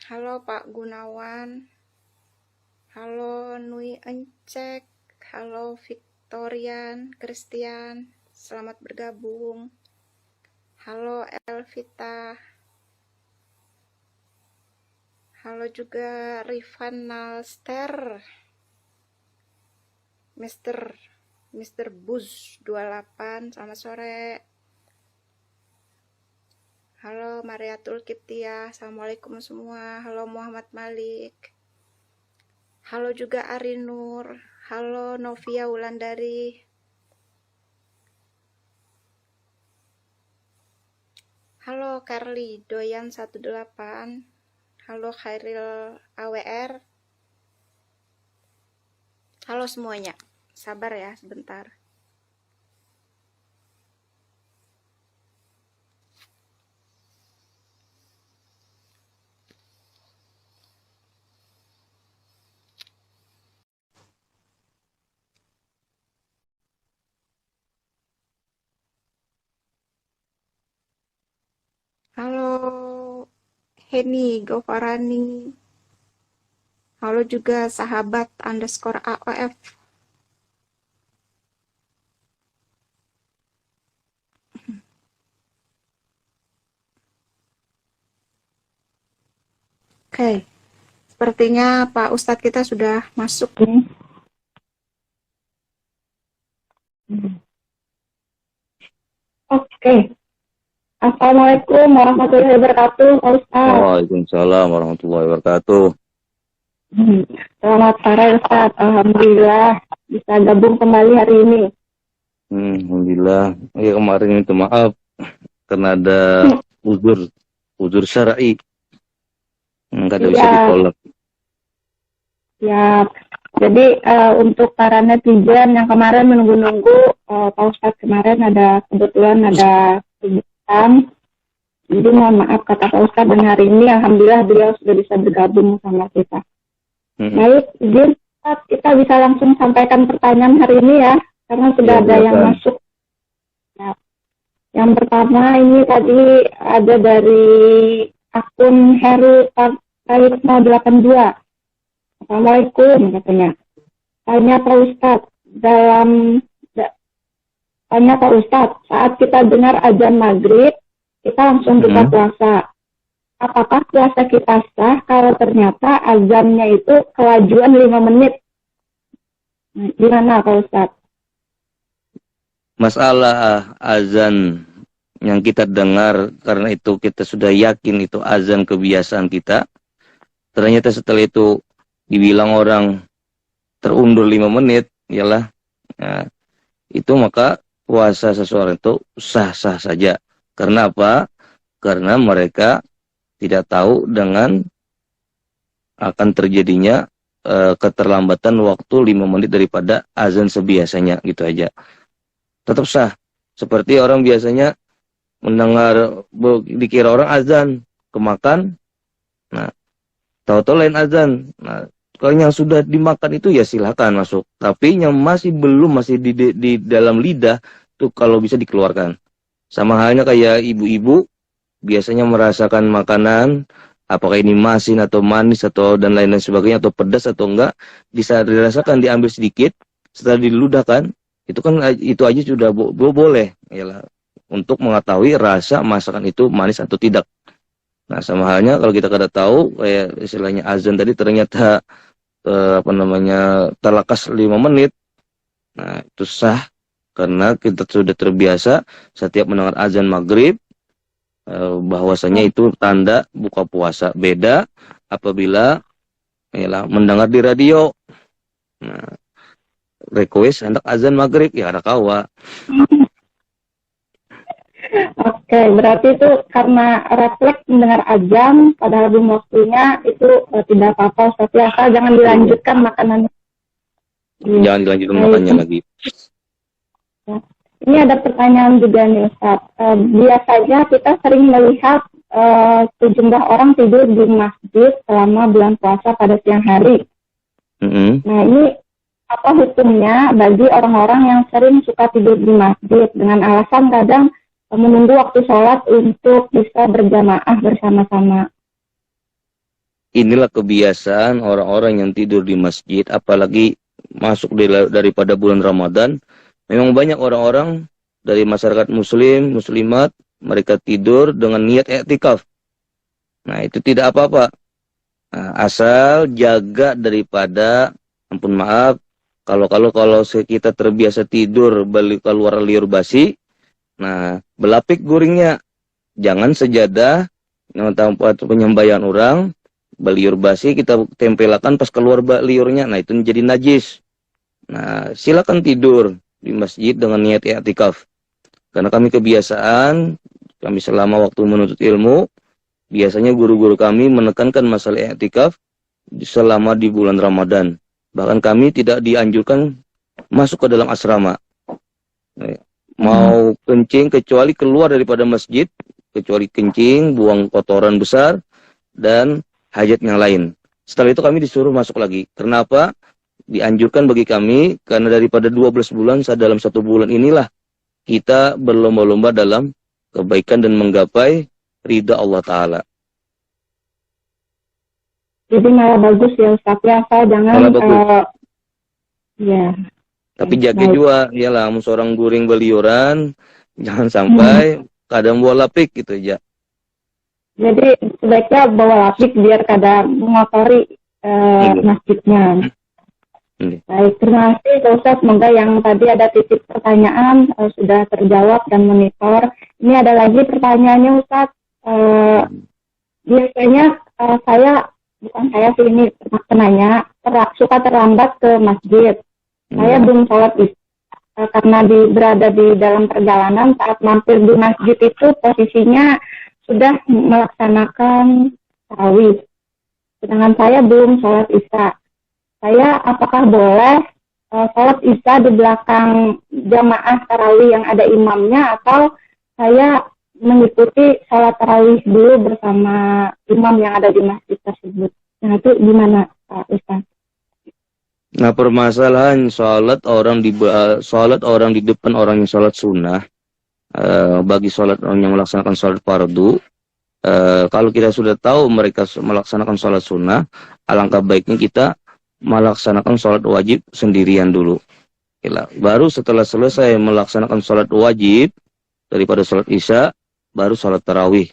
Halo Pak Gunawan, halo Nui Encek, halo Victorian, Christian, selamat bergabung. Halo Elvita, halo juga Rifan Nalster, Mr. Buz 28, selamat sore. Halo Mariatul Kiptiah, assalamualaikum semua. Halo Muhammad Malik. Halo juga Arinur. Halo Novia Wulandari. Halo Carly Doyan 18. Halo Khairil AWR. Halo semuanya. Sabar ya sebentar. Halo Heni Gofarani. Halo juga sahabat _AOF. Oke, sepertinya Pak Ustadz kita sudah masuk nih. Oke. Assalamualaikum warahmatullahi wabarakatuh, Pak Ustadz. Waalaikumsalam warahmatullahi wabarakatuh. Selamat sore Ustadz, alhamdulillah bisa gabung kembali hari ini. Alhamdulillah. Ya kemarin itu maaf karena ada uzur syar'i. Nggak ada bisa ditolak. Ya, jadi untuk para netizen yang kemarin menunggu-nunggu, Pak Ustadz kemarin kebetulan ada kegiatan. Jadi mohon maaf kata Pak Ustadz, dan hari ini alhamdulillah beliau sudah bisa bergabung sama kita. Baik, izin Ustadz, kita bisa langsung sampaikan pertanyaan hari ini ya, karena sudah ada yang masuk. Ya. Yang pertama ini tadi ada dari akun Heru Prayitno 82. Assalamualaikum katanya. Tanya Pak Ustadz, saat kita dengar azan maghrib, kita langsung buka puasa. Apakah puasa kita sah kalau ternyata azannya itu kelajuan 5 menit? Gimana Pak Ustadz? Masalah azan yang kita dengar karena itu kita sudah yakin itu azan kebiasaan kita. Ternyata setelah itu dibilang orang terundur 5 menit, ialah itu maka puasa seseorang itu sah-sah saja. Karena apa? Karena mereka tidak tahu dengan akan terjadinya keterlambatan waktu 5 menit daripada azan sebiasanya, gitu aja. Tetap sah. Seperti orang biasanya mendengar, dikira orang azan, kemakan, nah, tahu-tahu lain azan. Nah, kalau yang sudah dimakan itu ya silakan masuk. Tapi yang masih di dalam lidah, tuh kalau bisa dikeluarkan. Sama halnya kayak ibu-ibu, biasanya merasakan makanan, apakah ini masin atau manis atau dan lain-lain sebagainya, atau pedas atau enggak, bisa dirasakan, diambil sedikit, setelah diludahkan, itu aja sudah boleh, yalah, untuk mengetahui rasa masakan itu manis atau tidak. Nah, sama halnya kalau kita kada tahu, kayak istilahnya azan tadi ternyata terlekas 5 menit. Nah, itu sah karena kita sudah terbiasa setiap mendengar azan maghrib, bahwasanya itu tanda buka puasa. Beda apabila mendengar di radio. Nah, request hendak azan maghrib, ya ada kawa. Oke, berarti itu karena refleks mendengar azan padahal belum waktunya, itu tidak apa-apa Ustaz, asal jangan dilanjutkan makanannya. Jangan dilanjutkan makannya lagi. Ya. Ini ada pertanyaan juga nih Ustaz. Biasanya kita sering melihat sejumlah orang tidur di masjid selama bulan puasa pada siang hari. Nah, ini apa hukumnya bagi orang-orang yang sering suka tidur di masjid dengan alasan kadang menunggu waktu sholat untuk bisa berjamaah bersama-sama? inilah kebiasaan orang-orang yang tidur di masjid, apalagi masuk daripada bulan Ramadan. Memang banyak orang-orang dari masyarakat muslim, muslimat, mereka tidur dengan niat i'tikaf. Nah, itu tidak apa-apa. Nah, asal jaga daripada, ampun maaf, kalau kita terbiasa tidur keluar liur basi, nah, belapik guringnya. Jangan sejadah yang tempat penyembelihan orang, beliur basi kita tempelkan pas keluar liurnya, nah itu menjadi najis. Nah, silakan tidur di masjid dengan niat i'tikaf. Karena kami kebiasaan, kami selama waktu menuntut ilmu, biasanya guru-guru kami menekankan masalah i'tikaf selama di bulan Ramadan. Bahkan kami tidak dianjurkan masuk ke dalam asrama. Mau kencing kecuali keluar daripada masjid, kecuali kencing, buang kotoran besar, dan hajat yang lain. Setelah itu kami disuruh masuk lagi. Kenapa? Dianjurkan bagi kami, karena daripada 12 bulan, dalam 1 bulan inilah kita berlomba-lomba dalam kebaikan dan menggapai ridha Allah Ta'ala. Jadi malah bagus ya Ustaz, ya, saya jangan ya. Tapi jaga juga, iyalah, seorang guring beliuran, jangan sampai kadang bawa lapik gitu aja. Jadi sebaiknya bawa lapik biar kadang mengotori masjidnya. Baik, terima kasih Pak Ustaz. Semoga yang tadi ada titik pertanyaan sudah terjawab dan monitor. Ini ada lagi pertanyaannya Ustaz. Biasanya saya sih ini penanya, suka terlambat ke masjid. Saya belum sholat karena berada di dalam perjalanan. Saat mampir di masjid itu posisinya sudah melaksanakan tarawih, sedangkan saya belum sholat isya. Saya apakah boleh sholat isya di belakang jamaah tarawih yang ada imamnya, atau saya mengikuti sholat tarawih dulu bersama imam yang ada di masjid tersebut? Nah, itu gimana Pak Ustaz? Nah, permasalahan sholat orang di depan orang yang sholat sunnah, bagi sholat orang yang melaksanakan sholat fardu, kalau kita sudah tahu mereka melaksanakan sholat sunnah, alangkah baiknya kita melaksanakan sholat wajib sendirian dulu. Baru setelah selesai melaksanakan sholat wajib daripada sholat isya, baru sholat tarawih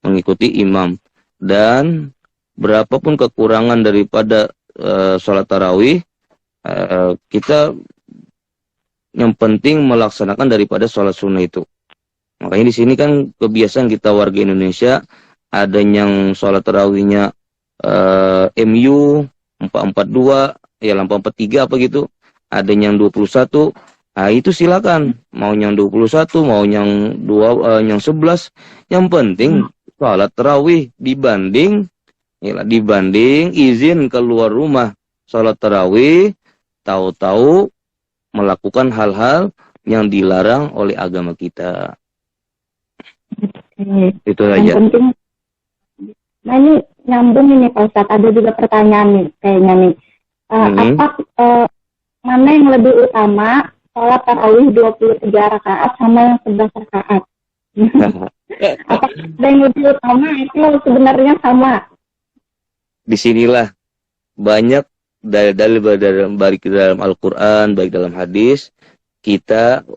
mengikuti imam. Dan berapapun kekurangan daripada sholat tarawih, kita yang penting melaksanakan daripada sholat sunnah itu. Makanya di sini kan kebiasaan kita warga Indonesia, ada yang sholat tarawihnya MU 442, ya 443 apa gitu, ada yang 21. Nah, itu silakan, mau yang 21, mau yang 11, yang penting sholat tarawih dibanding izin keluar rumah sholat tarawih, tahu-tahu melakukan hal-hal yang dilarang oleh agama kita. Itu aja. Penting. Nah, ini nyambung ini Pak Ustadz, ada juga pertanyaan nih kayaknya nih. Mana yang lebih utama, sholat tarawih 23 rakaat sama yang 11 rakaat? Apakah ada yang lebih utama? Itu sebenarnya sama. Disinilah banyak dalil-dalil baik dalam Al-Quran, baik dalam hadis, kita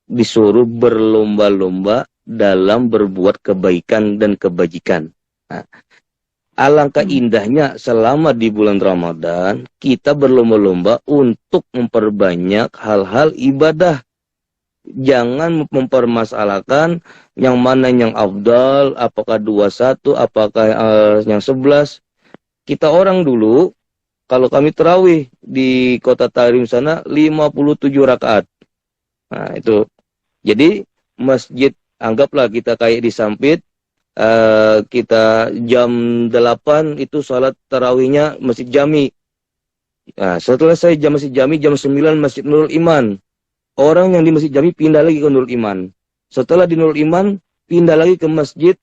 disuruh berlomba-lomba dalam berbuat kebaikan dan kebajikan. Nah, alangkah indahnya selama di bulan Ramadan kita berlomba-lomba untuk memperbanyak hal-hal ibadah. Jangan mempermasalahkan yang mana yang afdal, apakah 21, apakah yang 11. Kita orang dulu, kalau kami tarawih di kota Tarim sana 57 rakaat. Nah, itu. Jadi masjid, anggaplah kita kayak di Sampit, kita jam 8 itu salat tarawihnya Masjid Jami. Nah, setelah saya Masjid Jami, jam 9 Masjid Nurul Iman. Orang yang di Masjid Jami pindah lagi ke Nurul Iman. Setelah di Nurul Iman, pindah lagi ke masjid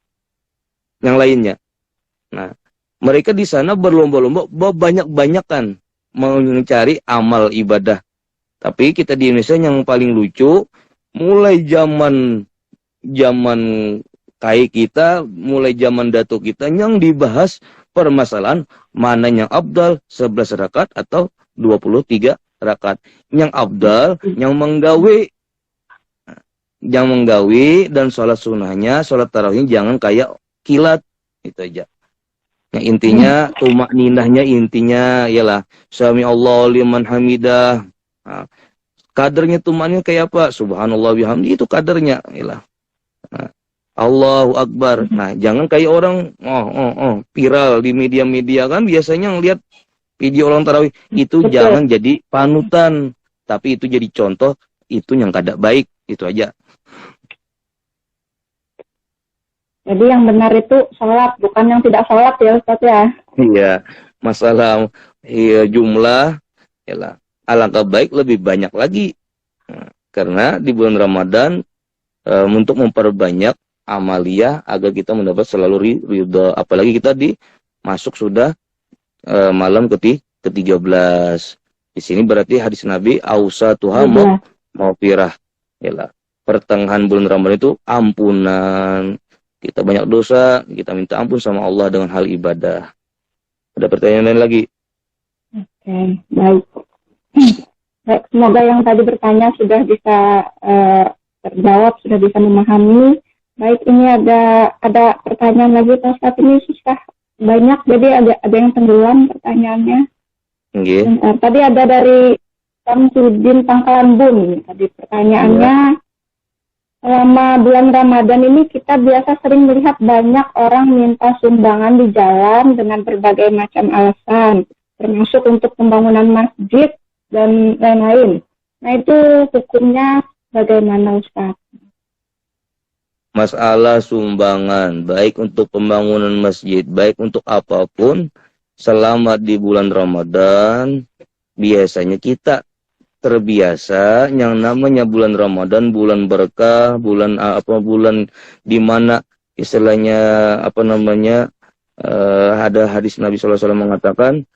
yang lainnya. Nah, mereka di sana berlomba-lomba banyak-banyakan mencari amal ibadah. Tapi kita di Indonesia yang paling lucu, mulai zaman kai kita, mulai zaman datuk kita, yang dibahas permasalahan mana yang afdal, 11 rakaat atau 23 rakaat. Yang afdal yang menggawe dan sholat sunnahnya, sholat tarawihnya jangan kayak kilat, itu aja. Yang intinya tumak ninahnya intinya ialah sami Allah liman hamidah. Nah, kadernya tumaknya kayak apa? Subhanallah bihamdi, itu kadernya ialah. Nah, Allahu Akbar. Nah, jangan kayak orang viral di media-media kan biasanya ngelihat video orang tarawih itu. Betul. Jangan jadi panutan, tapi itu jadi contoh, itu yang kada baik, itu aja. Jadi yang benar itu sholat, bukan yang tidak sholat ya Ustaz ya. Iya, masalah jumlah ialah alangkah baik lebih banyak lagi. Nah, karena di bulan Ramadan untuk memperbanyak amalia agar kita mendapat selalu ridha, apalagi kita masuk sudah malam ke-13. Di sini berarti hadis Nabi ausa tuha maufirah. Yalah, pertengahan bulan Ramadan itu ampunan. Kita banyak dosa, kita minta ampun sama Allah dengan hal ibadah. Ada pertanyaan lain lagi? Oke, baik. Baik, semoga yang tadi bertanya sudah bisa terjawab, sudah bisa memahami. Baik, ini ada pertanyaan lagi Pak Ustaz, ini susah banyak, jadi ada yang tenggelam pertanyaannya. Okay. Tadi ada dari Samsudin Pangkalan Bun. Tadi pertanyaannya, selama bulan Ramadan ini kita biasa sering melihat banyak orang minta sumbangan di jalan dengan berbagai macam alasan, termasuk untuk pembangunan masjid dan lain-lain. Nah, itu hukumnya bagaimana Ustaz? Masalah sumbangan, baik untuk pembangunan masjid, baik untuk apapun, selama di bulan Ramadan, biasanya kita terbiasa yang namanya bulan Ramadan, bulan berkah, bulan di mana istilahnya ada hadis Nabi SAW mengatakan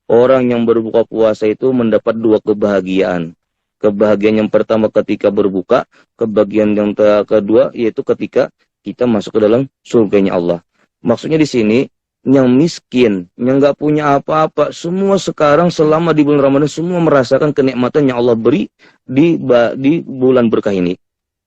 orang yang berbuka puasa itu mendapat 2 kebahagiaan. Kebahagiaan yang pertama ketika berbuka, kebahagiaan yang kedua yaitu ketika kita masuk ke dalam surganya Allah. Maksudnya di sini yang miskin, yang nggak punya apa-apa, semua sekarang selama di bulan Ramadan semua merasakan kenikmatan yang Allah beri di bulan berkah ini.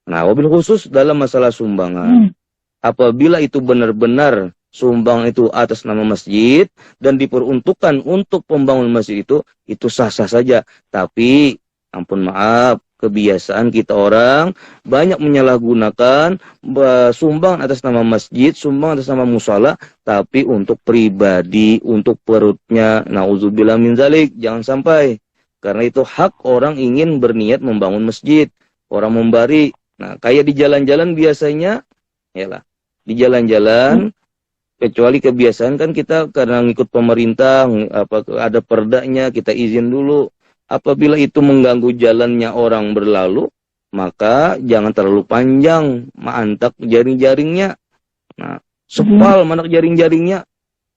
Nah, wabil khusus dalam masalah sumbangan, apabila itu benar-benar sumbang itu atas nama masjid dan diperuntukkan untuk pembangunan masjid itu sah-sah saja. Tapi ampun maaf, kebiasaan kita orang banyak menyalahgunakan sumbang atas nama masjid, sumbang atas nama musala, tapi untuk pribadi, untuk perutnya. Nauzubillah min zalik, jangan sampai. Karena itu hak orang ingin berniat membangun masjid, orang memberi. Nah, kayak di jalan-jalan biasanya, yalah, di jalan-jalan, kecuali kebiasaan kan kita karena ngikut pemerintah, ada perdanya, kita izin dulu. Apabila itu mengganggu jalannya orang berlalu, maka jangan terlalu panjang mantak jaring-jaringnya. Nah, sepal manak jaring-jaringnya,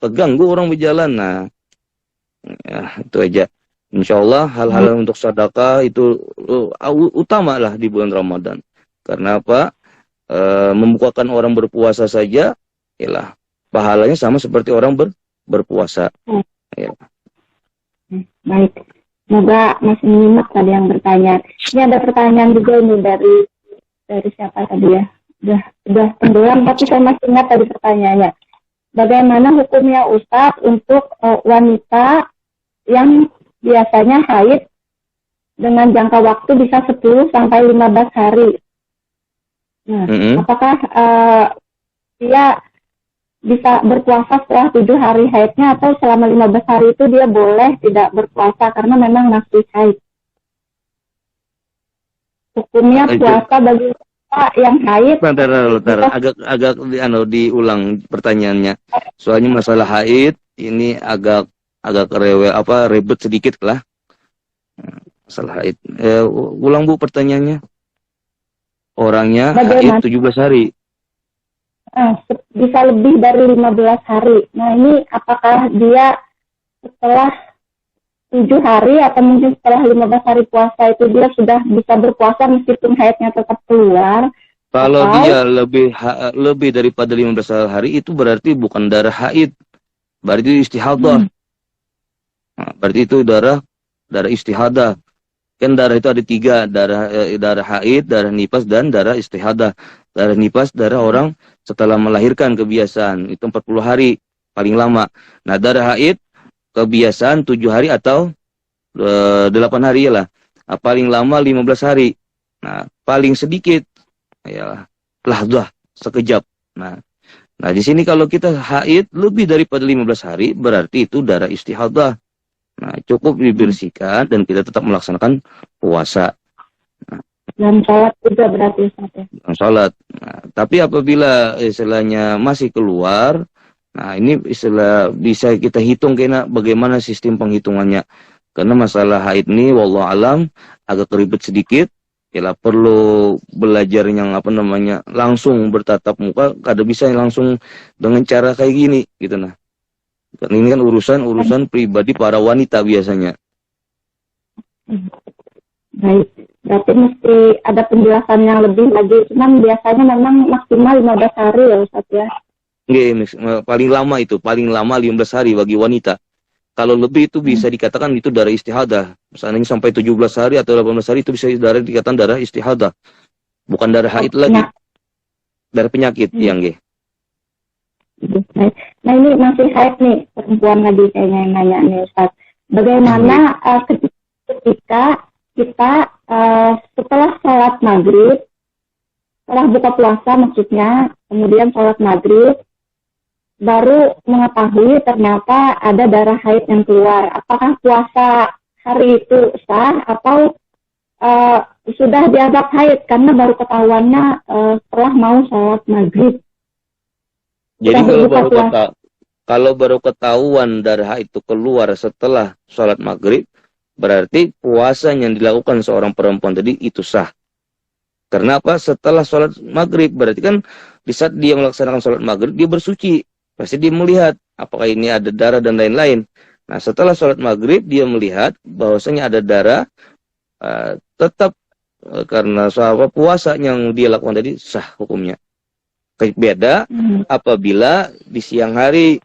keganggu orang berjalan. Nah, ya, itu aja. Insya Allah hal-hal untuk sedekah itu utama lah di bulan Ramadan. Karena apa? Membukakan orang berpuasa saja, yalah, pahalanya sama seperti orang berpuasa. Ya. Baik. Semoga masih menyimak tadi yang bertanya. Ini ada pertanyaan juga ini dari siapa tadi ya? Udah tenggelam, tapi saya masih ingat tadi pertanyaannya. Bagaimana hukumnya Ustadz untuk wanita yang biasanya haid dengan jangka waktu bisa 10 sampai 15 hari? Nah, apakah dia bisa berpuasa setelah 7 hari haidnya atau selama 15 hari itu dia boleh tidak berpuasa karena memang masih haid? Hukumnya puasa bagi yang haid. Agak diulang pertanyaannya. Soalnya masalah haid ini agak ribet sedikit lah. Masalah haid. Ulang Bu pertanyaannya. Orangnya haid 17 hari. Bisa lebih dari 15 hari. Nah, ini apakah dia setelah 7 hari atau mungkin setelah 15 hari puasa itu dia sudah bisa berpuasa meskipun haidnya tetap keluar, Kalau Atau dia lebih daripada 15 hari itu berarti bukan darah haid, berarti istihadah. hmm, Nah, berarti itu darah istihadah. Kan darah itu ada tiga, darah haid, darah nifas, dan darah istihadah. Darah nifas, darah orang setelah melahirkan kebiasaan, itu 40 hari paling lama. Nah, darah haid kebiasaan 7 hari atau 8 hari lah. Nah, paling lama 15 hari. Nah, paling sedikit ya lahdah, sekejap. Nah, di sini kalau kita haid lebih daripada 15 hari berarti itu darah istihadah. Nah, cukup dibersihkan dan kita tetap melaksanakan puasa dan sholat juga berarti Ustaz ya. dan sholat. Nah, tapi apabila istilahnya masih keluar, nah ini istilah bisa kita hitung kena bagaimana sistem penghitungannya. Karena masalah haid ini, wallahu alam, agak ribet sedikit. Ya perlu belajar yang langsung bertatap muka, kada bisa langsung dengan cara kayak gini gitu nah. Karena ini kan urusan pribadi para wanita biasanya. Baik, berarti mesti ada penjelasan yang lebih lagi. Cuman biasanya memang maksimal 15 hari ya Ustaz ya. Paling lama 15 hari bagi wanita. Kalau lebih itu bisa dikatakan itu darah istihadah. Misalnya sampai 17 hari atau 18 hari itu bisa dikatakan darah istihadah. Bukan darah haid lagi. Darah penyakit yang G. Nah ini masih haid nih, perempuan lagi kayaknya yang nanya nih Ustaz. Bagaimana ketika kita setelah sholat maghrib, setelah buka puasa maksudnya, kemudian sholat maghrib, baru mengetahui ternyata ada darah haid yang keluar. Apakah puasa hari itu sah atau sudah dianggap haid karena baru ketahuannya setelah mau sholat maghrib? Jadi kalau baru ketahuan darah haid itu keluar setelah sholat maghrib, berarti puasa yang dilakukan seorang perempuan tadi itu sah. Karena apa? Setelah sholat maghrib, berarti kan di saat dia melaksanakan sholat maghrib, dia bersuci. Pasti dia melihat apakah ini ada darah dan lain-lain. Nah, setelah sholat maghrib, dia melihat bahwasanya ada darah, tetap karena puasa yang dia lakukan tadi sah hukumnya. Beda apabila di siang hari,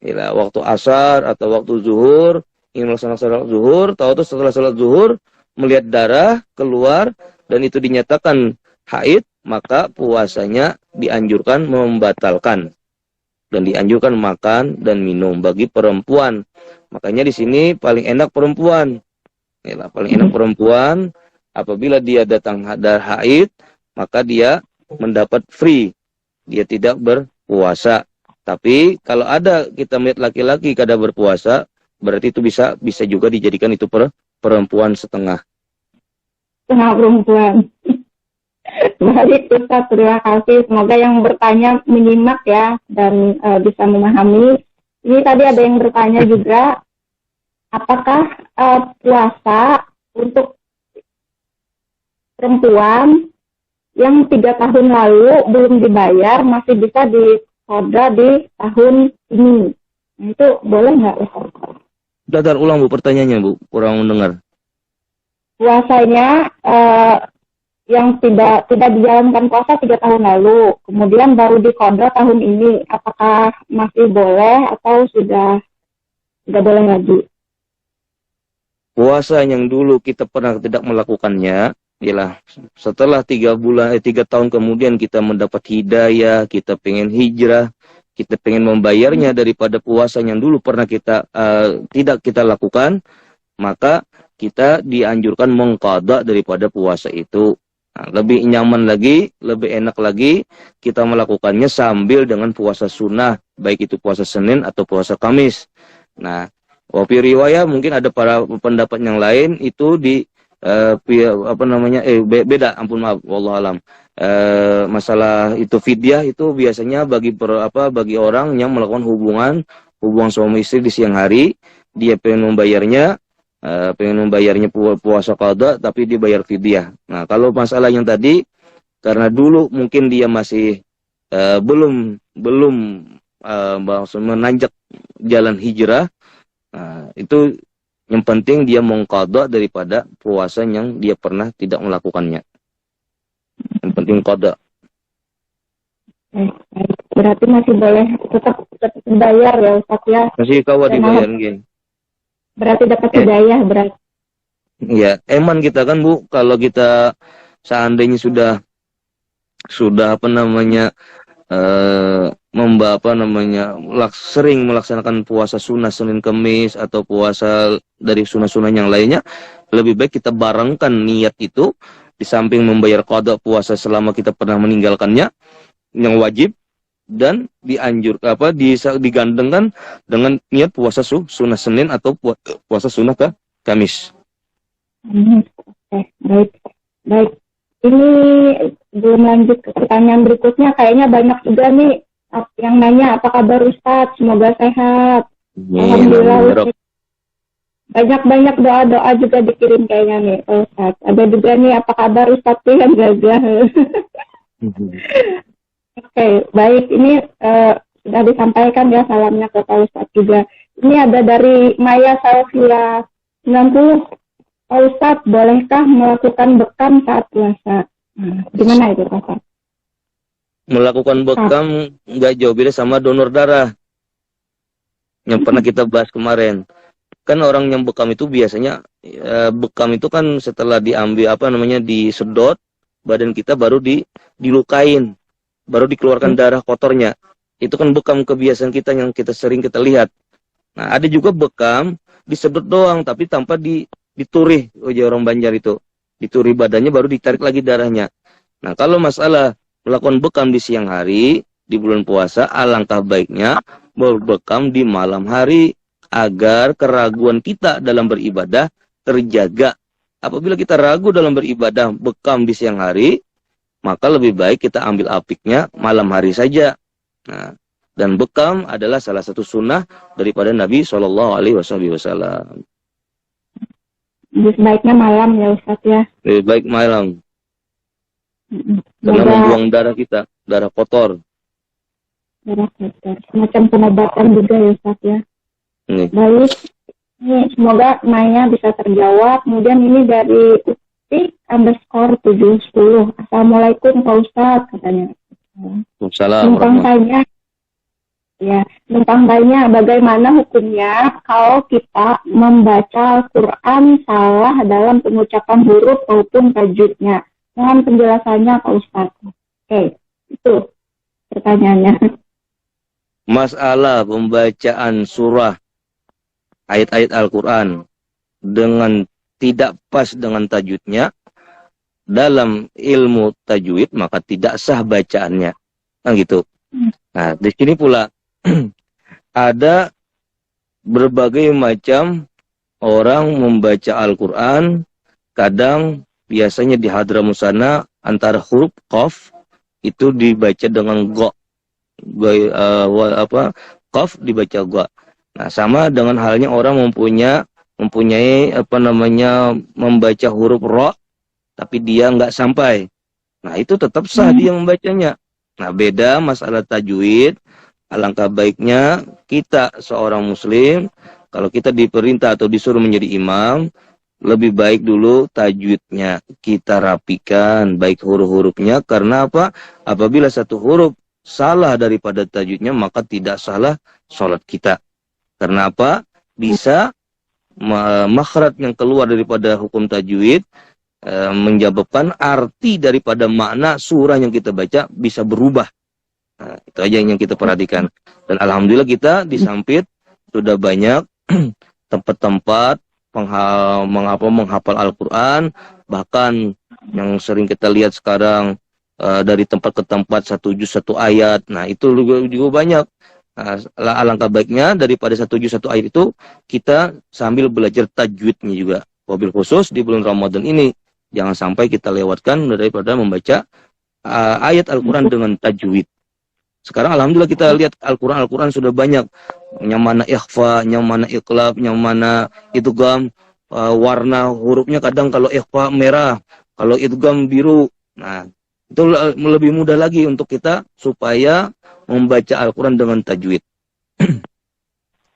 ya, waktu asar atau waktu zuhur, ingin melaksanakan sholat zuhur, tahu setelah sholat zuhur, melihat darah keluar, dan itu dinyatakan haid, maka puasanya dianjurkan membatalkan. Dan dianjurkan makan dan minum bagi perempuan. Makanya di sini paling enak perempuan. Ya, paling enak perempuan apabila dia datang darah haid, maka dia mendapat free. Dia tidak berpuasa. Tapi kalau ada kita melihat laki-laki kada berpuasa, berarti itu bisa juga dijadikan itu perempuan setengah. Setengah perempuan. Baik Ustaz, terima kasih. Semoga yang bertanya menyimak ya dan bisa memahami. Ini tadi ada yang bertanya juga, apakah puasa untuk perempuan yang 3 tahun lalu belum dibayar masih bisa diqadha di tahun ini? Nah, itu boleh nggak Ustaz? Datar ulang Bu pertanyaannya Bu, kurang mendengar. Puasanya yang tidak dijalankan puasa 3 tahun lalu, kemudian baru diqadha tahun ini, apakah masih boleh atau sudah tidak boleh lagi? Puasa yang dulu kita pernah tidak melakukannya, ialah setelah 3 tahun kemudian kita mendapat hidayah, kita pengen hijrah, kita pengen membayarnya daripada puasa yang dulu pernah kita tidak kita lakukan, maka kita dianjurkan mengqadha daripada puasa itu. Nah, lebih nyaman lagi, lebih enak lagi kita melakukannya sambil dengan puasa sunnah, baik itu puasa Senin atau puasa Kamis. Nah, wafi riwayah mungkin ada para pendapat yang lain itu di beda, ampun maaf, wallahu alam. Masalah itu fidyah itu biasanya bagi orang yang melakukan hubungan suami istri di siang hari, dia pengen membayarnya puasa qadha tapi dibayar fidyah. Nah, kalau masalah yang tadi karena dulu mungkin dia masih belum menanjak jalan hijrah, nah, itu yang penting dia mengqadha daripada puasa yang dia pernah tidak melakukannya. Yang penting qadha. Baik. Berarti masih boleh tetap bayar ya Ustaz ya. Masih kawat Dan dibayar gini. berarti dapat hidayah berarti. Ya, eman kita kan Bu, kalau kita seandainya sudah apa namanya sering melaksanakan puasa sunnah Senin Kemis atau puasa dari sunnah-sunnah yang lainnya, lebih baik kita barengkan niat itu di samping membayar qada puasa selama kita pernah meninggalkannya yang wajib, dan digandengkan dengan niat puasa sunnah Senin atau puasa sunnah Kamis. Oke, baik. Baik. Ini belum lanjut ke pertanyaan berikutnya. Kayaknya banyak juga nih yang nanya apa kabar Ustadz, semoga sehat. Alhamdulillah. Banyak doa-doa juga dikirim kayaknya nih Ustadz. Ada juga nih apa kabar Ustadz yang gagah. Oke, baik. Ini sudah disampaikan ya salamnya ke Pak Ustadz juga. Ini ada dari Maya Salvia 90. Pak Ustadz, bolehkah melakukan bekam saat puasa? Gimana itu Pak Ustadz? Melakukan bekam nggak jauh beda sama donor darah yang pernah kita bahas kemarin. Kan orang yang bekam itu biasanya bekam itu kan setelah diambil disedot badan kita baru dilukain, baru dikeluarkan darah kotornya. Itu kan bekam kebiasaan kita yang sering kita lihat. Nah, ada juga bekam disedot doang tapi tanpa diturih, orang Banjar itu. Diturih badannya baru ditarik lagi darahnya. Nah, kalau masalah melakukan bekam di siang hari, di bulan puasa, alangkah baiknya berbekam di malam hari agar keraguan kita dalam beribadah terjaga. Apabila kita ragu dalam beribadah bekam di siang hari, maka lebih baik kita ambil apiknya malam hari saja. Nah, dan bekam adalah salah satu sunnah daripada Nabi SAW. Sebaiknya malam ya Ustadz ya. Lebih baik malam. Karena membuang darah kita, darah kotor. Darah kotor. Semacam pengobatan juga ya Ustadz ya. Baik. Ini semoga Maya bisa terjawab. Kemudian ini dari Uti_710. Assalamualaikum Pak Ustadz katanya. Waalaikumsalam. Numpang tanya bagaimana hukumnya kalau kita membaca Al-Quran salah dalam pengucapan huruf maupun tajwidnya. Mohon penjelasannya Pak Ustadz. Oke, itu pertanyaannya. Masalah pembacaan surah ayat-ayat Al-Quran dengan tidak pas dengan tajwidnya, dalam ilmu tajwid maka tidak sah bacaannya. Nah gitu. Nah, di sini pula ada berbagai macam orang membaca Al-Quran. Kadang biasanya di Hadramus sana antara huruf qaf itu dibaca dengan go. Qaf dibaca go. Nah, sama dengan halnya orang mempunyai membaca huruf ro tapi dia nggak sampai. Nah, itu tetap sah dia membacanya. Nah, beda masalah tajwid. Alangkah baiknya kita seorang muslim, kalau kita diperintah atau disuruh menjadi imam, lebih baik dulu tajwidnya kita rapikan, baik huruf-hurufnya. Karena apa? Apabila satu huruf salah daripada tajwidnya, maka tidak salah sholat kita. Karena apa? Bisa makhraj yang keluar daripada hukum tajwid menyebabkan arti daripada makna surah yang kita baca bisa berubah. Nah, itu aja yang kita perhatikan. Dan alhamdulillah kita di Sampit sudah banyak tempat-tempat menghafal Al-Quran. Bahkan yang sering kita lihat sekarang dari tempat ke tempat satu juz satu ayat. Nah, itu juga banyak. Nah, alangkah baiknya daripada satu juz satu ayat itu kita sambil belajar tajwidnya juga. Wabil khusus di bulan Ramadan ini jangan sampai kita lewatkan daripada membaca ayat Al-Quran dengan tajwid. Sekarang alhamdulillah kita lihat Al-Quran sudah banyak. Yang mana ikhfa, yang mana iqlab, yang mana idgham, warna hurufnya kadang kalau ikhfa merah, kalau idgham biru. Nah, itu lebih mudah lagi untuk kita supaya membaca Al-Quran dengan tajwid.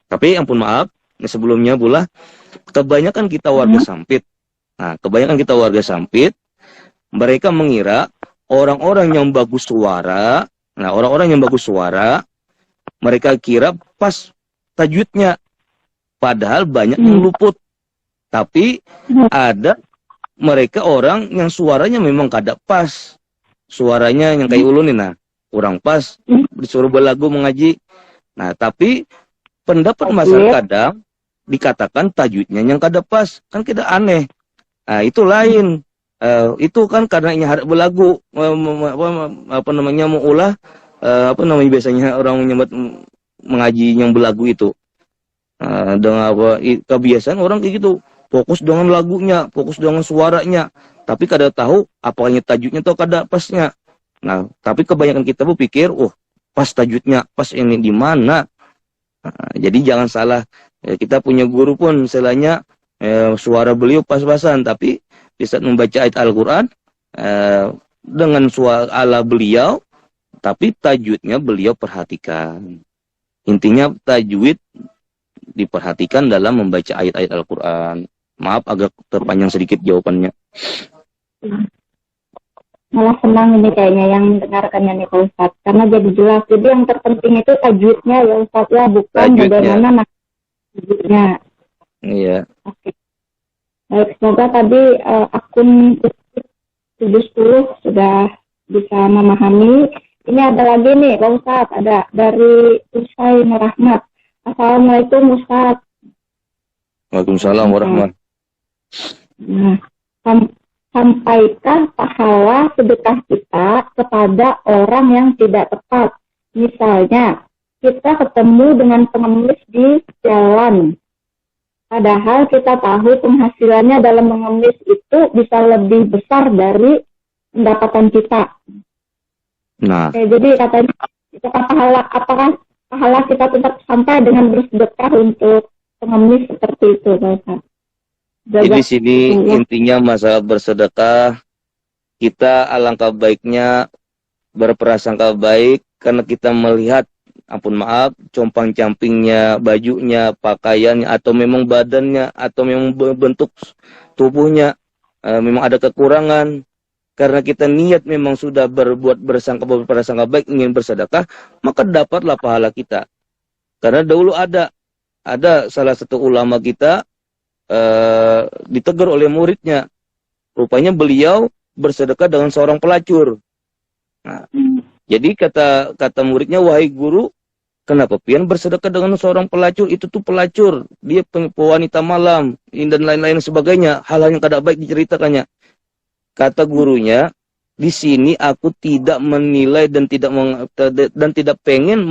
Tapi ampun maaf, sebelumnya pula kebanyakan kita warga Sampit. Nah, kebanyakan kita warga Sampit, mereka mengira orang-orang yang bagus suara Nah, orang-orang yang bagus suara, mereka kira pas tajwidnya, padahal banyak yang luput. Tapi ada mereka orang yang suaranya memang kada pas. Suaranya yang kayak ulun nih, nah, kurang pas, disuruh berlagu mengaji. Nah, tapi pendapat masyarakat kadang dikatakan tajwidnya yang kada pas, kan kita aneh. Nah, itu lain. Itu kan karena ini harap berlagu, apa namanya, mengulah, apa namanya biasanya orang menyebut mengaji yang berlagu itu. Dengan apa kebiasaan orang kayak gitu, fokus dengan lagunya, fokus dengan suaranya, tapi kada tahu apakahnya tajwidnya atau kada pasnya. Nah, tapi kebanyakan kita berpikir, pas tajwidnya, pas ini di mana? Jadi jangan salah, kita punya guru pun istilahnya suara beliau pas-pasan, tapi di saat membaca ayat Al-Quran dengan suara ala beliau, tapi tajwidnya beliau perhatikan. Intinya tajwid diperhatikan dalam membaca ayat-ayat Al-Quran. Maaf agak terpanjang sedikit jawabannya. Malah senang ini kayaknya yang mendengarkannya nih Pak Ustadz, karena jadi jelas. Jadi yang terpenting itu tajwidnya ya Ustadz ya, bukan Tajwidnya. bagaimana tajwidnya. Iya. Oke. Baik, semoga tadi akun 70 sudah bisa memahami. Ini ada lagi nih Pak Ustadz, ada dari Usai Rahmat. Assalamualaikum Ustadz. Waalaikumsalam warahmatullahi. Nah, sampaikan pahala sedekah kita kepada orang yang tidak tepat. Misalnya, kita ketemu dengan pengemis di jalan. Padahal kita tahu penghasilannya dalam mengemis itu bisa lebih besar dari pendapatan kita. Nah, Jadi katanya, apakah pahala kita tetap sampai dengan bersedekah untuk pengemis seperti itu, Pak? jadi di sini intinya masalah bersedekah, kita alangkah baiknya berprasangka baik karena kita melihat, ampun maaf, compang-campingnya, bajunya, pakaiannya, atau memang badannya, atau memang bentuk tubuhnya memang ada kekurangan. Karena kita niat memang sudah berprasangka baik ingin bersedekah, maka dapatlah pahala kita. Karena dahulu ada salah satu ulama kita ditegur oleh muridnya. Rupanya beliau bersedekah dengan seorang pelacur. Nah, jadi kata muridnya, wahai guru, kenapa pian bersedekah dengan seorang pelacur? Itu tuh pelacur, dia wanita malam dan lain-lain sebagainya, hal-hal yang kada baik diceritakannya. Kata gurunya, di sini aku tidak menilai dan tidak pengen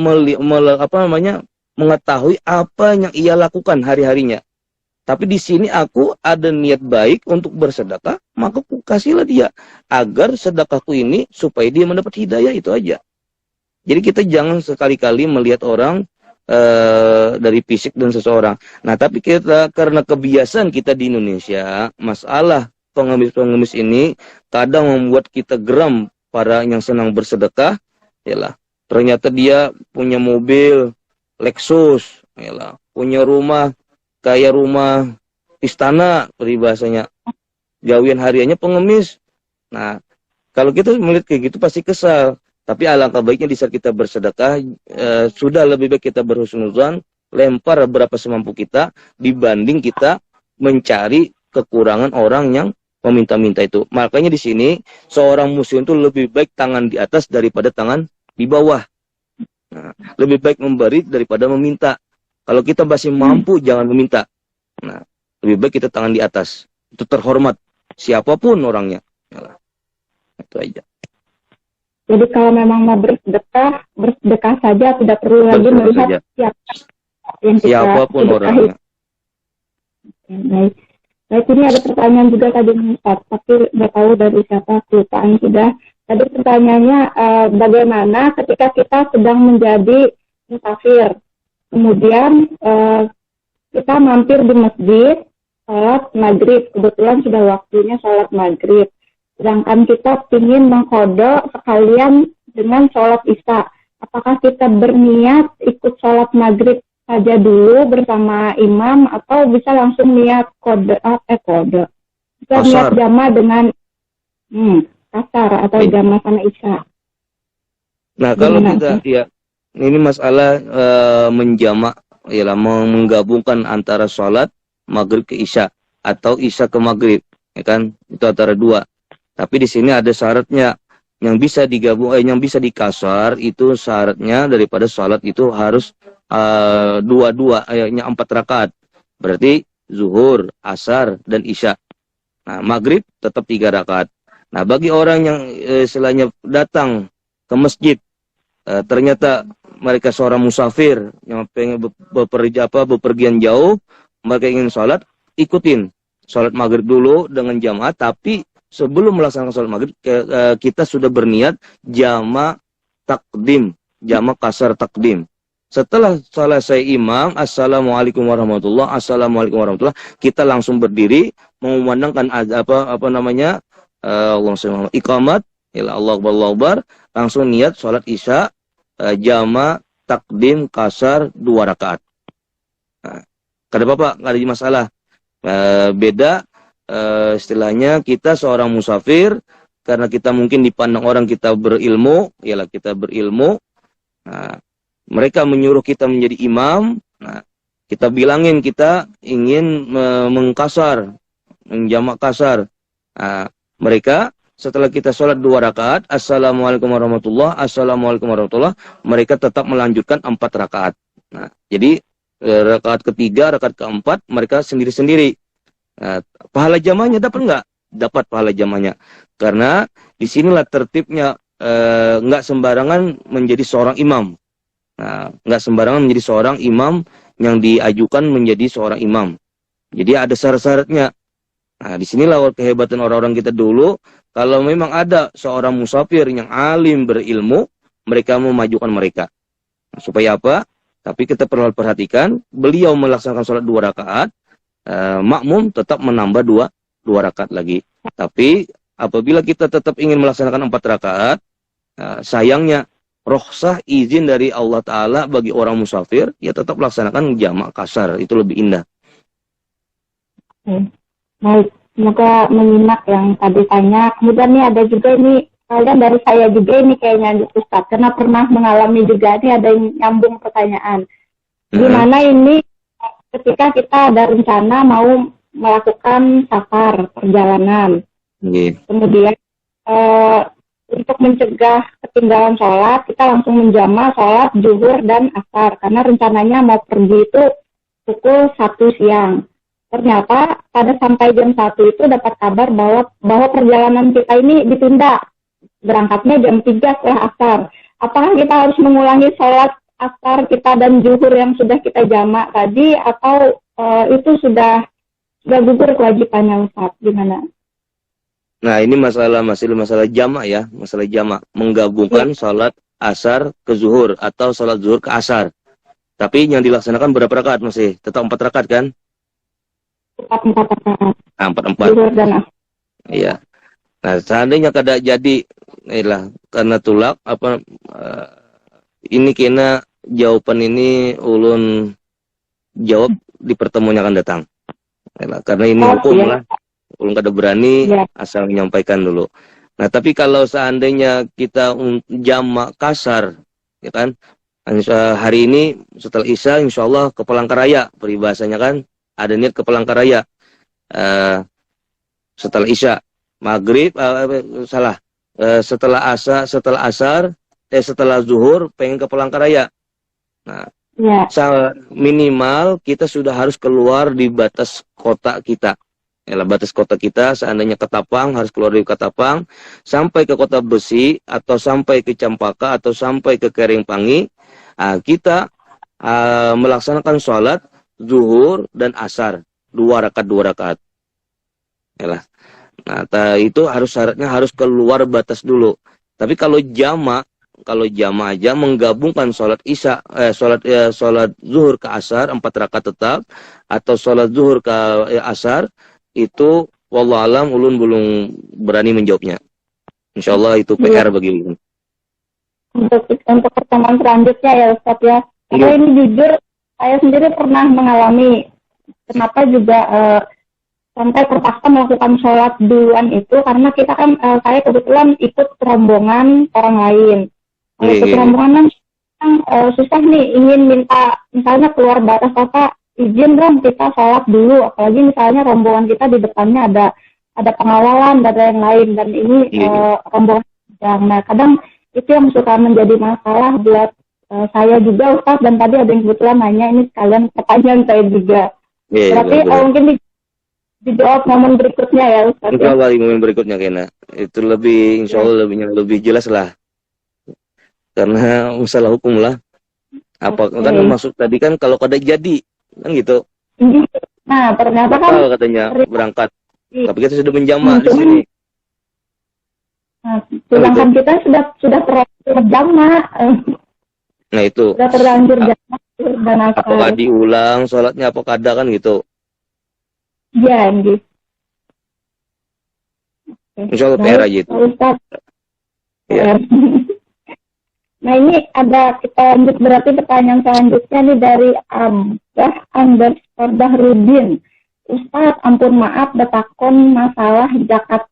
mengetahui apa yang ia lakukan hari-harinya. Tapi di sini aku ada niat baik untuk bersedekah, maka aku kasihlah dia agar sedekahku ini supaya dia mendapat hidayah, itu aja. Jadi kita jangan sekali-kali melihat orang dari fisik dan seseorang. Nah, tapi kita karena kebiasaan kita di Indonesia, masalah pengemis-pengemis ini kadang membuat kita geram para yang senang bersedekah. Yalah, ternyata dia punya mobil Lexus, yalah, punya rumah kayak rumah istana peribahasanya, gawian hariannya pengemis. Nah, kalau kita melihat kayak gitu pasti kesal. Tapi alangkah baiknya di saat kita bersedekah, sudah lebih baik kita berhusnuzan, lempar berapa semampu kita dibanding kita mencari kekurangan orang yang meminta-minta itu. Makanya di sini seorang muslim itu lebih baik tangan di atas daripada tangan di bawah. Nah, lebih baik memberi daripada meminta. Kalau kita masih mampu, jangan meminta. Nah, lebih baik kita tangan di atas. Itu terhormat. Siapapun orangnya. Nah, itu aja. Jadi kalau memang mau bersedekah saja, tidak perlu lagi melihat siapa yang kita siapapun orangnya. Baik. Baik, ini ada pertanyaan juga tadi Ustaz, tapi nggak tahu dari siapa, kelupaan sudah. Tadi pertanyaannya, bagaimana ketika kita sedang menjadi musafir, kemudian kita mampir di masjid, sholat maghrib, kebetulan sudah waktunya sholat maghrib. Sedangkan kita ingin mengkodok sekalian dengan sholat isya. Apakah kita berniat ikut sholat maghrib saja dulu bersama imam, atau bisa langsung niat kode? Bisa niat jamaah dengan kasar atau jamaah sama isya. Nah, kalau Gimana kita tuh? ya ini masalah menjamak, ialah menggabungkan antara sholat maghrib ke isya atau isya ke maghrib, ya kan? Itu antara dua. Tapi di sini ada syaratnya yang bisa digabung, yang bisa dikasar itu syaratnya daripada sholat itu harus dua-dua, ayatnya 4 rakaat. Berarti zuhur, asar, dan isya. Nah, maghrib tetap 3 rakaat. Nah, bagi orang yang istilahnya datang ke masjid, ternyata mereka seorang musafir yang pengen bepergian jauh, mereka ingin sholat, ikutin sholat maghrib dulu dengan jamaah, tapi sebelum melaksanakan sholat maghrib, kita sudah berniat jama takdim, jama kasar takdim. Setelah selesai imam, assalamualaikum warahmatullah, assalamualaikum warahmatullah, kita langsung berdiri mengumandangkan apa namanya, Allahumma shalli ala iqamat, ila Allah Allahu Akbar, langsung niat sholat isya, jama takdim kasar 2 rakaat. Nah, kata Bapak nggak ada masalah. Beda istilahnya kita seorang musafir karena kita mungkin dipandang orang kita berilmu, ialah kita berilmu. Nah, mereka menyuruh kita menjadi imam. Nah, kita bilangin kita ingin mengkasar, menjamak kasar. Nah, mereka setelah kita sholat 2 rakaat, assalamualaikum warahmatullah, assalamualaikum warahmatullah, mereka tetap melanjutkan 4 rakaat. Nah, jadi rakaat ketiga, rakaat keempat, mereka sendiri-sendiri. Nah, pahala jamahnya dapat nggak? Dapat pahala jamahnya. Karena disinilah tertibnya, nggak sembarangan menjadi seorang imam. Nah, nggak sembarangan menjadi seorang imam yang diajukan menjadi seorang imam. Jadi ada syarat-syaratnya. Nah, disinilah kehebatan orang-orang kita dulu. Kalau memang ada seorang musafir yang alim berilmu, mereka memajukan mereka. Nah, supaya apa? Tapi kita perlu perhatikan, beliau melaksanakan sholat 2 rakaat, makmum tetap menambah dua rakaat lagi. Tapi apabila kita tetap ingin melaksanakan 4 rakaat, sayangnya rokhsah izin dari Allah Ta'ala bagi orang musafir, ya tetap laksanakan jamak kasar, itu lebih indah. Baik, semoga menyimak yang tadi tanya. Kemudian nih ada juga ini, kalian dari saya juga ini kayaknya Ustaz, karena pernah mengalami juga, ini ada yang nyambung pertanyaan. Gimana ini ketika kita ada rencana mau melakukan safar, perjalanan, kemudian untuk mencegah ketinggalan sholat, kita langsung menjama sholat zuhur dan asar. Karena rencananya mau pergi itu pukul 1 siang. Ternyata pada sampai jam 1 itu dapat kabar bahwa perjalanan kita ini ditunda. Berangkatnya jam 3 setelah asar. Apakah kita harus mengulangi sholat asar kita dan zuhur yang sudah kita jamak tadi, atau itu sudah gugur kewajibannya, Ustaz? Gimana? Nah, ini masalah jamak ya, masalah jamak, menggabungkan sholat asar ke zuhur atau sholat zuhur ke asar. Tapi yang dilaksanakan berapa rakaat masih? Tetap 4 rakaat kan? 4 rakaat. Nah, 4. Zuhur dan asar. Iya. Nah, seandainya kada jadi, karena tulak ini kena jawaban ini ulun jawab di pertemuan yang akan datang. Karena ini hukum lah. Ulun kada berani asal menyampaikan dulu. Nah, tapi kalau seandainya kita jamak kasar, ya kan? Hari ini setelah Isya insya Allah ke Palangkaraya, peribahasanya kan ada niat ke Palangkaraya. Setelah Isya, maghrib, setelah asar, setelah zuhur pengen ke Palangkaraya. Nah, minimal kita sudah harus keluar di batas kota kita. Batas kota kita, seandainya Ketapang, harus keluar dari Ketapang sampai ke Kota Besi atau sampai ke Campaka atau sampai ke Keringpangi. Kita melaksanakan sholat zuhur dan asar 2 rakaat. Nah, itu syaratnya harus keluar batas dulu. Tapi kalau jama aja menggabungkan sholat isya, sholat zuhur ke asar 4 rakaat tetap, atau sholat zuhur ke asar, itu wallahualam ulun belum berani menjawabnya. Insyaallah itu PR bagi ulun. Untuk pertemuan selanjutnya ya Ustaz ya. Karena ini jujur saya sendiri pernah mengalami. Kenapa juga sampai terpaksa melakukan sholat duluan itu karena kita kan saya kebetulan ikut rombongan orang lain. Iya, Ikut iya, iya. rombongan kan susah nih, ingin minta misalnya keluar batas kota, izin dong kita sholat dulu, apalagi misalnya rombongan kita di depannya ada pengawalan dan yang lain, dan ini Iya, iya. rombongan yang, nah kadang itu yang suka menjadi masalah buat saya juga Ustaz, dan tadi ada yang kebetulan nanya, ini sekalian pertanyaan saya juga. Iya, iya, Berarti boleh. mungkin dijawab momen berikutnya ya Ustaz Insya ya. Allah di momen berikutnya Kena. Itu lebih, insya Ya. Allah lebih jelas lah. Karena masalah hukum lah. Apa Oke. kan masuk tadi kan kalau kada jadi kan gitu. Nah ternyata kan Batal katanya berangkat. Tapi kita sudah menjamak di cuman sini. nah, Kan gitu. sedangkan kita sudah terlanjur jamak, Nah itu. sudah terlanjur jamak dan Apakah asar. diulang sholatnya apa kada kan gitu. Iya, gitu. Insya Allah PR Baik, aja itu. Pak Ustadz. Iya. PR. Nah ini kita lanjut, berarti pertanyaan selanjutnya nih dari Bahrudin. Ustadz, ampun maaf betakon masalah zakat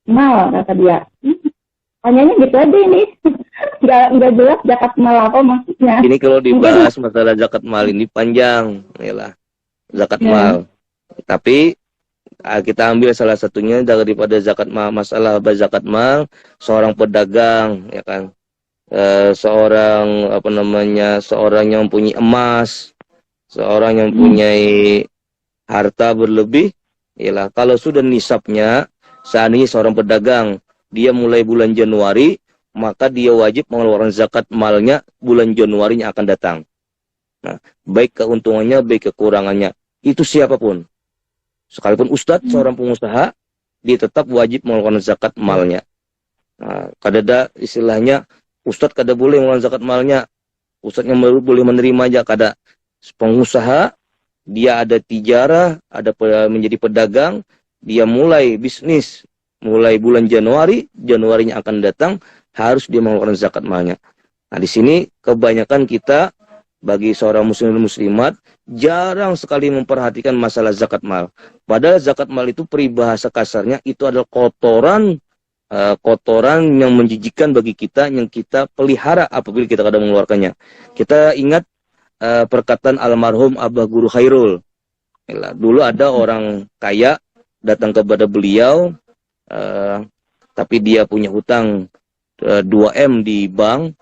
mal, kata dia. Tanyanya gitu aja ini. Nggak jelas zakat mal apa maksudnya. Ini kalau dibahas masalah zakat mal ini panjang, yalah. Zakat mal. Tapi kita ambil salah satunya daripada zakat mal, masalah zakat mal, seorang pedagang, ya kan, seorang seorang yang punya emas, seorang yang punya harta berlebih, yalah, kalau sudah nisabnya, seandainya seorang pedagang dia mulai bulan Januari, maka dia wajib mengeluarkan zakat malnya bulan Januari yang akan datang. Nah, baik keuntungannya, baik kekurangannya, itu siapapun. Sekalipun ustadz, seorang pengusaha, dia tetap wajib mengeluarkan zakat malnya. Nah, kadada istilahnya, ustadz kada boleh mengeluarkan zakat malnya. Ustadznya boleh menerima aja, kada. Pengusaha, dia ada tijarah, ada menjadi pedagang, dia mulai bisnis, mulai bulan Januari, Januarinya akan datang, harus dia mengeluarkan zakat malnya. Nah, di sini kebanyakan kita, bagi seorang muslim dan muslimat, jarang sekali memperhatikan masalah zakat mal. Padahal zakat mal itu peribahasa kasarnya itu adalah kotoran yang menjijikkan bagi kita, yang kita pelihara apabila kita kadang mengeluarkannya. Kita ingat perkataan almarhum Abah Guru Khairul. Dulu ada orang kaya datang kepada beliau, tapi dia punya hutang 2M di bank.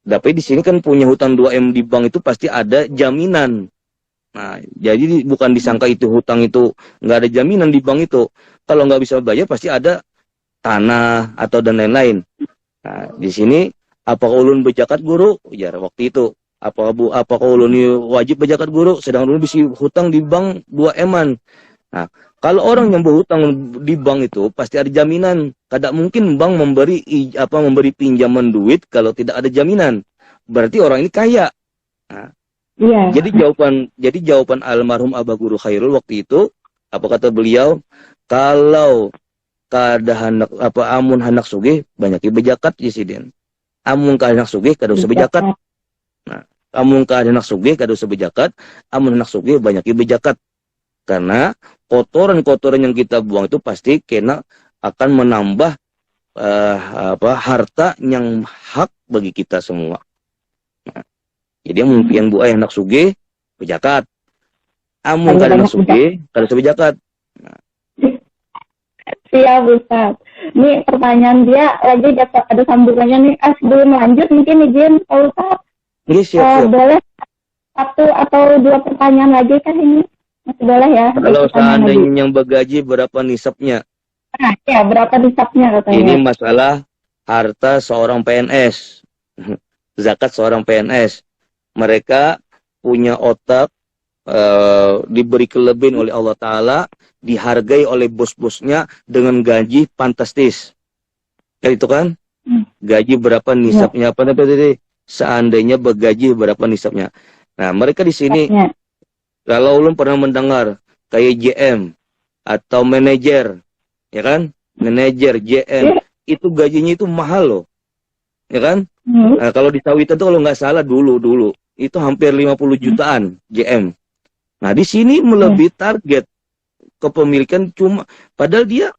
Tapi di sini kan punya hutang 2M di bank itu pasti ada jaminan. Nah, jadi bukan disangka itu hutang itu nggak ada jaminan di bank itu. Kalau nggak bisa bayar pasti ada tanah atau dan lain-lain. Nah, di sini apakah ulun berzakat guru? Ya, waktu itu apakah ulun wajib berzakat guru? Sedang ulun bisa hutang di bank 2M-an. Nah, kalau orang yang berhutang di bank itu pasti ada jaminan. Tidak mungkin bank memberi pinjaman duit kalau tidak ada jaminan. Berarti orang ini kaya. Nah, iya. Jadi jawaban almarhum Abah Guru Khairul waktu itu, apa kata beliau? Kalau kada amun hanak sugih banyak berzakat Presiden. Amun kada hanak sugih kada usah berzakat. Nah, amun kada hanak sugih kada usah berzakat, amun hanak sugih banyak berzakat. Karena kotoran-kotoran yang kita buang itu pasti kena akan menambah harta yang hak bagi kita semua. Nah, jadi yang buah anak sugih berzakat. Amun kada anak sugih kada usah berzakat. Nah. Siap Ustaz. Ini pertanyaan dia lagi ada sambungannya nih. Sebelum lanjut mungkin izin Pak Ustaz. Ini siap. Boleh satu atau dua pertanyaan lagi kan ini? Masih boleh ya? Kalau seandainya yang bergaji berapa nisabnya? Nah, ya berapa nisabnya katanya? Ini masalah harta seorang PNS. Zakat seorang PNS. Mereka punya otak, diberi kelebihan oleh Allah Ta'ala, dihargai oleh bos-bosnya dengan gaji fantastis. Kan itu kan? Gaji berapa nisabnya? Apa tadi? Seandainya bergaji berapa nisabnya? Nah, mereka di sini, kalau ulun pernah mendengar kayak JM atau manajer, ya kan? Manajer JM itu gajinya itu mahal loh, ya kan? Nah, kalau di Sawitan tuh kalau nggak salah dulu itu hampir 50 jutaan JM. Nah, di sini melebihi target kepemilikan padahal dia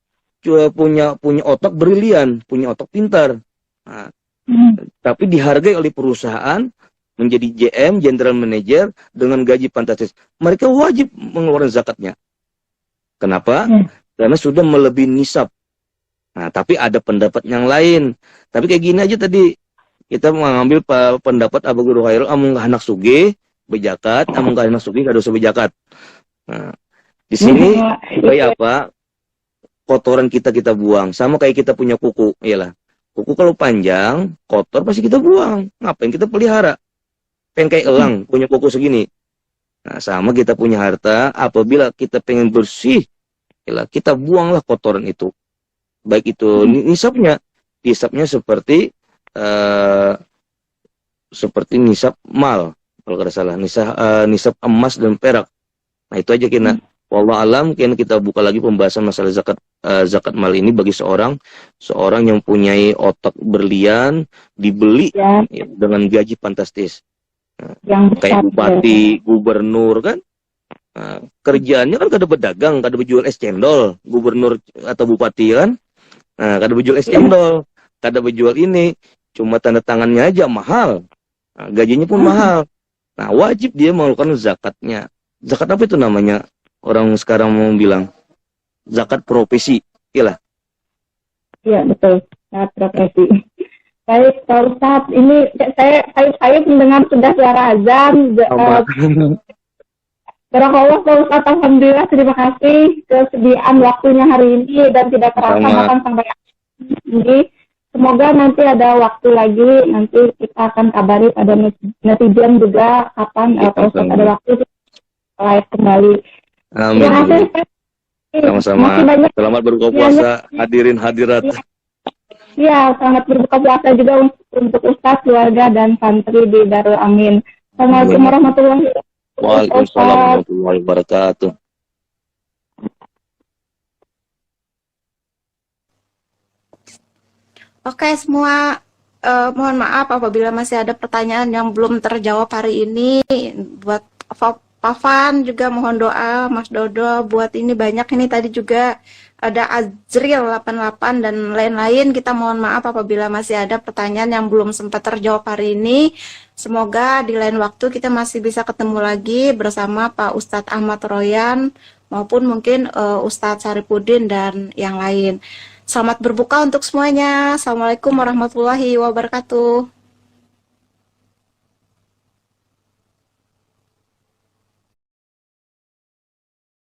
punya otak brilian, punya otak pintar. Nah, tapi dihargai oleh perusahaan menjadi JM, General Manager dengan gaji fantastis. Mereka wajib mengeluarkan zakatnya. Kenapa? Karena sudah melebihi nisab. Nah, tapi ada pendapat yang lain. Tapi kayak gini aja tadi, kita mengambil pendapat Abu Guru Khairul, amun anak suge bejakat, amun anak suge gak dosa bejakat. Nah, di sini kayak apa? Kotoran kita buang. Sama kayak kita punya kuku, iyalah. Kuku kalau panjang, kotor pasti kita buang. Ngapain kita pelihara? Pengen kayak elang, punya kuku segini. Nah, sama kita punya harta, apabila kita pengen bersih, iyalah, kita buanglah kotoran itu. Baik itu nisabnya seperti nisab mal, kalau tidak salah, nisab emas dan perak. Nah, itu aja kena. Wallah alam, kita buka lagi pembahasan masalah zakat mal ini bagi seorang yang punyai otak berlian, dibeli ya, dengan gaji fantastis. Nah, kayak bupati, gubernur kan. Nah, kerjaannya kan kada berdagang, kada berjual es cendol, gubernur atau bupati kan. Nah, kada berjual es cendol, kada berjual ini, cuma tanda tangannya aja mahal. Nah, gajinya pun mahal. Nah, wajib dia mengeluarkan zakatnya. Zakat apa itu namanya? Orang sekarang mau bilang zakat profesi, iyalah. Iya, betul. Zakat profesi. Baik, Pak Ustadz, ini saya mendengar sudah suara azan. Barakallah Pak Ustadz, alhamdulillah, terima kasih kesediaan waktunya hari ini dan tidak terasa makan sampai ini. Semoga nanti ada waktu lagi, nanti kita akan kabari pada netizen juga kapan Pak Ustadz ada waktu live kembali. Amin. Sama-sama. Selamat berbuka puasa, hadirin hadirat. Ya, selamat berbuka puasa juga untuk Ustadz, keluarga, dan santri di Darul Amin. Assalamualaikum warahmatullahi wabarakatuh. Waalaikumsalam warahmatullahi wabarakatuh. Oke semua, mohon maaf apabila masih ada pertanyaan yang belum terjawab hari ini. Buat Pak Fan juga mohon doa, Mas Dodo, buat ini banyak ini tadi juga ada Azril 88 dan lain-lain. Kita mohon maaf apabila masih ada pertanyaan yang belum sempat terjawab hari ini. Semoga di lain waktu kita masih bisa ketemu lagi bersama Pak Ustadz Ahmad Royan maupun mungkin Ustadz Saripudin dan yang lain. Selamat berbuka untuk semuanya. Assalamualaikum warahmatullahi wabarakatuh.